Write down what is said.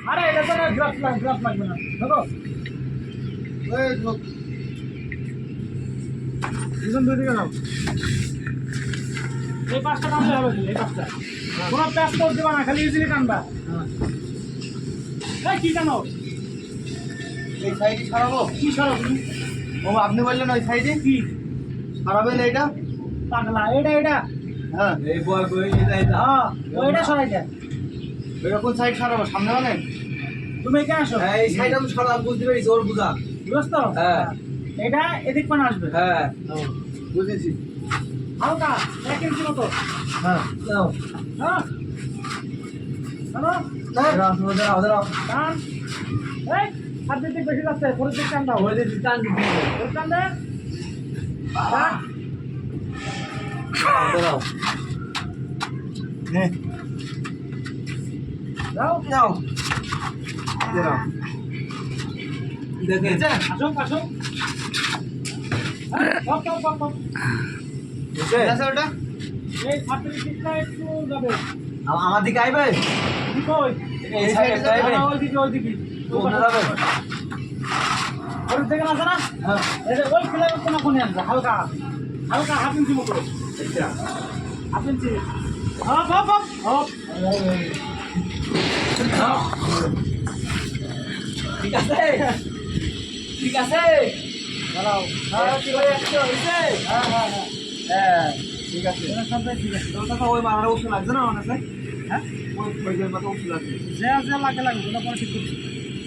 আরে এটা তো গ্লাস লাগবে না দেখো এই ধর দুজন দুই দিকে নাও এই পাঁচটা টানলে হবে কি এই পাঁচটা কোনো প্যাস করে দেবা না খালি ইজিলি টানবা এই কি টানো এই সাইডে ছাড়াবো কি সরো ও আপনি বললেন ওই সাইডে কি ছাড়াবেন এটা পাগলা এটা হ্যাঁ এই বয় বই এটা হ্যাঁ ওইটা সরাই দে এটা কোন সাইড ছাড়াবো সামনে মানে তুমি এখানে আসো এই সাইড আমি সরা বুঝতে পেরেছি ওর বুঝা বুঝছ তো হ্যাঁ। এটা এদিক পানে আসবে হ্যাঁ বুঝেছি হালকা 1 ইঞ্চি মতো হ্যাঁ নাও হ্যাঁ জানো দাঁড়াও দাঁড়াও দাঁড়াও টান এই হাত দিক বেশি যাচ্ছে পরের দিক টান দাও ওই যে টান দিতে ওই টান দে টান দাঁড়াও হ্যাঁ যাও নাও দাঁড়াও দেখেন আসো হপ ঠিক আছে ওটা এই ছাত্রের দিকটা একটু যাবে আমার দিকে আইবে কই এই সাইডে আইবে ওইদিকে কোন যাবে ওই দিকে না জানা হ্যাঁ এই যে ওই ফ্লেভার কোনে আনছে হালকা হাফ ইঞ্চি মতো আচ্ছা হাফ ইঞ্চি হপ ঠিক আছে ঠিক আছে দাঁড়াও হ্যাঁ ঠিক আছে হইছে হ্যাঁ ঠিক আছে এটা সব ঠিক আছে তোর কথা ওই মারার ওষুধ লাগছে না আমার কাছে হ্যাঁ ওই ওই যে মাথা ওষুধ লাগছে যে লাগে ওটা পরে ঠিক করছি